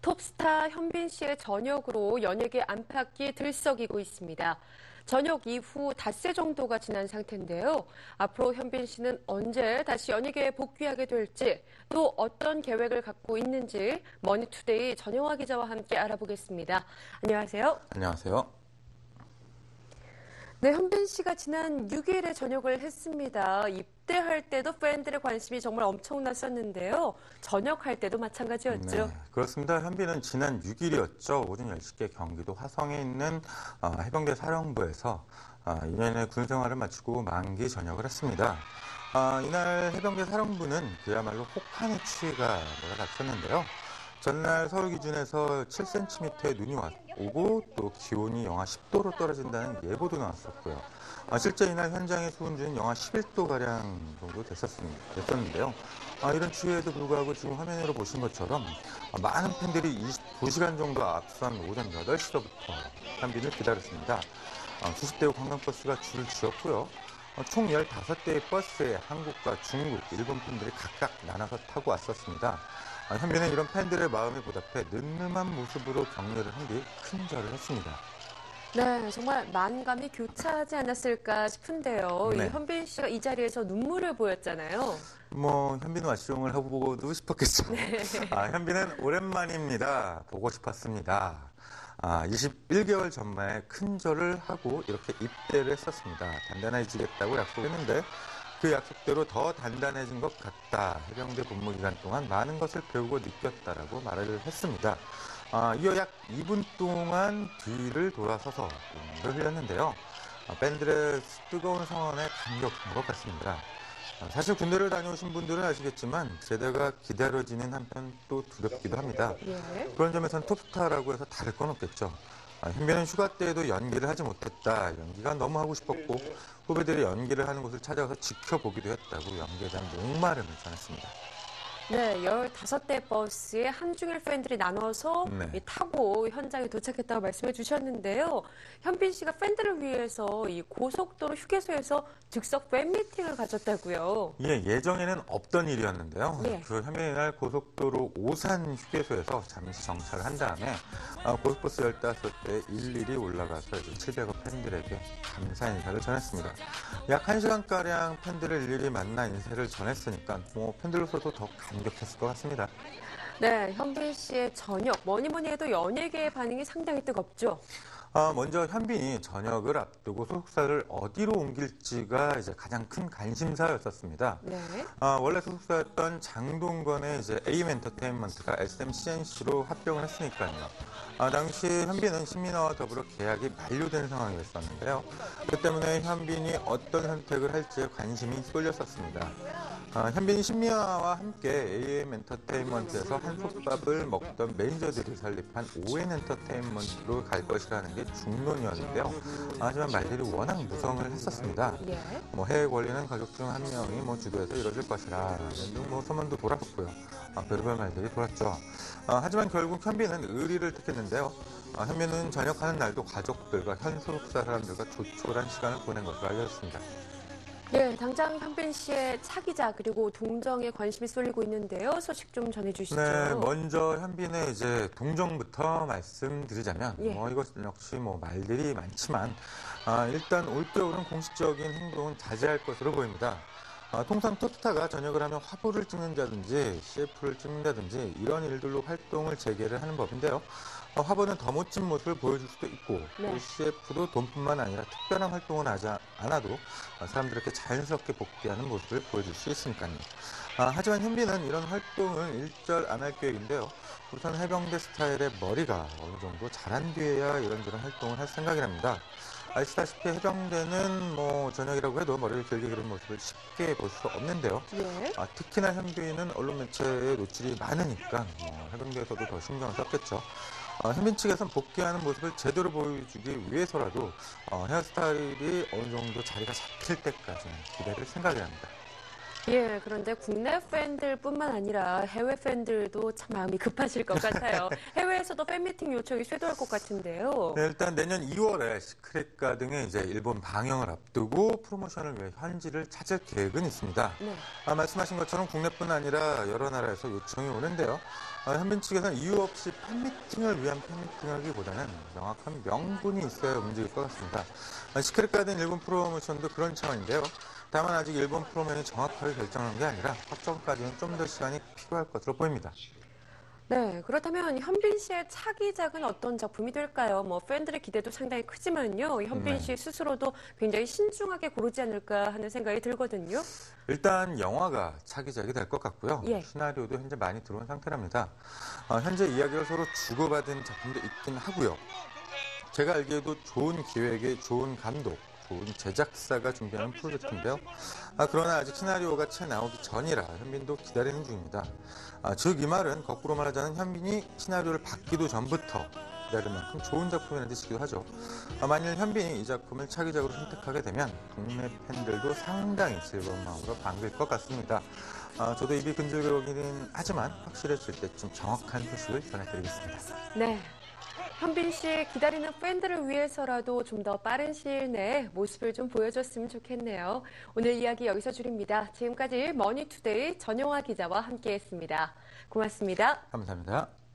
톱스타 현빈 씨의 전역으로 연예계 안팎이 들썩이고 있습니다. 전역 이후 닷새 정도가 지난 상태인데요. 앞으로 현빈 씨는 언제 다시 연예계에 복귀하게 될지, 또 어떤 계획을 갖고 있는지 머니투데이 전영화 기자와 함께 알아보겠습니다. 안녕하세요. 안녕하세요. 네, 현빈 씨가 지난 6일에 전역을 했습니다. 입대할 때도 팬들의 관심이 정말 엄청났었는데요. 전역할 때도 마찬가지였죠. 네, 그렇습니다. 현빈은 지난 6일이었죠. 오전 10시께 경기도 화성에 있는 해병대 사령부에서 2년의 군 생활을 마치고 만기 전역을 했습니다. 이날 해병대 사령부는 그야말로 혹한의 추위가 몰아닥쳤는데요. 전날 서울 기준에서 7cm의 눈이 오고 또 기온이 영하 10도로 떨어진다는 예보도 나왔었고요. 실제 이날 현장의 수온주는 영하 11도가량 정도 됐었는데요. 이런 추위에도 불구하고 지금 화면으로 보신 것처럼 많은 팬들이 29시간 정도 앞선 오전 8시부터 현빈을 기다렸습니다. 수십 대의 관광버스가 줄을 지었고요. 총 15대의 버스에 한국과 중국, 일본 팬들이 각각 나눠서 타고 왔었습니다. 현빈은 이런 팬들의 마음에 보답해 늠름한 모습으로 격려를 한 뒤 큰 절을 했습니다. 네, 정말 만감이 교차하지 않았을까 싶은데요. 네. 이 현빈 씨가 이 자리에서 눈물을 보였잖아요. 현빈 왓숑을 해보고도 싶었겠죠. 네. 현빈은 오랜만입니다. 보고 싶었습니다. 21개월 전에 큰 절을 하고 이렇게 입대를 했었습니다. 단단해지겠다고 약속했는데 그 약속대로 더 단단해진 것 같다. 해병대 복무 기간 동안 많은 것을 배우고 느꼈다라고 말을 했습니다. 이어 약 2분 동안 뒤를 돌아서서 눈물을 흘렸는데요. 팬들의 뜨거운 성원에 감격한 것 같습니다. 사실 군대를 다녀오신 분들은 아시겠지만 제대가 기다려지는 한편 또 두렵기도 합니다. 예. 그런 점에선 톱스타라고 해서 다를 건 없겠죠. 현빈은 휴가 때에도 연기를 하지 못했다. 연기가 너무 하고 싶었고 후배들이 연기를 하는 곳을 찾아가서 지켜보기도 했다고 연기에 대한 목마름을 전했습니다. 네, 15대 버스에 한중일 팬들이 나눠서 네. 타고 현장에 도착했다고 말씀해 주셨는데요. 현빈 씨가 팬들을 위해서 이 고속도로 휴게소에서 즉석 팬미팅을 가졌다고요. 예, 예정에는 없던 일이었는데요. 네. 그 현빈이 날 고속도로 오산 휴게소에서 잠시 정차를 한 다음에 고속버스 15대에 일일이 올라가서 700여 팬들에게 감사 인사를 전했습니다. 약 1시간가량 팬들을 일일이 만나 인사를 전했으니까 팬들로서도 더 감격했을 것 같습니다. 네, 현빈 씨의 전역, 뭐니 해도 연예계의 반응이 상당히 뜨겁죠. 먼저 현빈이 전역을 앞두고 소속사를 어디로 옮길지가 이제 가장 큰 관심사였었습니다. 네. 원래 소속사였던 장동건의 이제 AM엔터테인먼트가 SMCNC로 합병을 했으니까요. 당시 현빈은 신민아와 더불어 계약이 만료된 상황이었었는데요. 그 때문에 현빈이 어떤 선택을 할지에 관심이 쏠렸었습니다. 현빈이 신민아와 함께 AM엔터테인먼트에서 한솥밥을 먹던 매니저들이 설립한 ON엔터테인먼트로 갈 것이라는 게 중론이었는데요. 하지만 말들이 워낙 무성을 했었습니다. 예. 해외 권리는 가족 중 한 명이 주도해서 이뤄질 것이라 소문도 돌았었고요. 별의별 말들이 돌았죠. 하지만 결국 현빈은 의리를 택했는데요. 현빈은 전역하는 날도 가족들과 현 소속사 사람들과 조촐한 시간을 보낸 것으로 알려졌습니다. 네, 당장 현빈 씨의 차기자 그리고 동정에 관심이 쏠리고 있는데요. 소식 좀 전해주시죠. 네, 먼저 현빈의 이제 동정부터 말씀드리자면, 예. 이것 역시 말들이 많지만, 일단 올겨울은 공식적인 행동은 자제할 것으로 보입니다. 통상 톱스타가 전역을 하면 화보를 찍는다든지 CF를 찍는다든지 이런 일들로 활동을 재개를 하는 법인데요. 화보는 더 멋진 모습을 보여줄 수도 있고 네. 또 CF도 돈뿐만 아니라 특별한 활동을 하지 않아도 사람들에게 자연스럽게 복귀하는 모습을 보여줄 수 있으니까요. 하지만 현빈은 이런 활동을 일절 안 할 계획인데요. 우선 해병대 스타일의 머리가 어느 정도 자란 뒤에야 이런저런 활동을 할 생각이랍니다. 아시다시피 해병대는 전역이라고 해도 머리를 길게 기른 모습을 쉽게 볼 수 없는데요. 예. 특히나 현빈은 언론 매체에 노출이 많으니까 해병대에서도 더 신경을 썼겠죠. 현빈 측에선 복귀하는 모습을 제대로 보여주기 헤어스타일이 어느 정도 자리가 잡힐 때까지는 기다릴 생각이랍니다. 예, 그런데 국내 팬들뿐만 아니라 해외 팬들도 참 마음이 급하실 것 같아요. 해외에서도 팬미팅 요청이 쇄도할 것 같은데요. 네, 일단 내년 2월에 시크릿 가든의 이제 일본 방영을 앞두고 프로모션을 위해 현지를 찾을 계획은 있습니다. 네. 말씀하신 것처럼 국내뿐 아니라 여러 나라에서 요청이 오는데요. 현빈 측에서는 이유 없이 팬미팅을 위한 팬미팅하기보다는 명확한 명분이 있어야 움직일 것 같습니다. 시크릿 가든 일본 프로모션도 그런 차원인데요. 다만 아직 일본 프로모션이 정확하게 결정한 게 아니라 확정까지는 좀 더 시간이 필요할 것으로 보입니다. 네, 그렇다면 현빈 씨의 차기작은 어떤 작품이 될까요? 팬들의 기대도 상당히 크지만요. 현빈 씨 스스로도 굉장히 신중하게 고르지 않을까 하는 생각이 들거든요. 일단 영화가 차기작이 될 것 같고요. 예. 시나리오도 현재 많이 들어온 상태랍니다. 현재 이야기를 서로 주고받은 작품도 있긴 하고요. 제가 알기에도 좋은 기획에 좋은 감독, 좋은 제작사가 준비하는 프로젝트인데요. 그러나 아직 시나리오가 채 나오기 전이라 현빈도 기다리는 중입니다. 즉 이 말은 거꾸로 말하자면 현빈이 시나리오를 받기도 전부터 기다릴 만큼 좋은 작품이라는 뜻이기도 하죠. 만일 현빈이 이 작품을 차기작으로 선택하게 되면 국내 팬들도 상당히 즐거운 마음으로 반길 것 같습니다. 저도 입이 근질거리긴 하지만 확실해질 때쯤 정확한 소식을 전해드리겠습니다. 네. 현빈 씨 기다리는 팬들을 위해서라도 좀 더 빠른 시일 내에 모습을 좀 보여줬으면 좋겠네요. 오늘 이야기 여기서 줄입니다. 지금까지 머니투데이 전영화 기자와 함께했습니다. 고맙습니다. 감사합니다.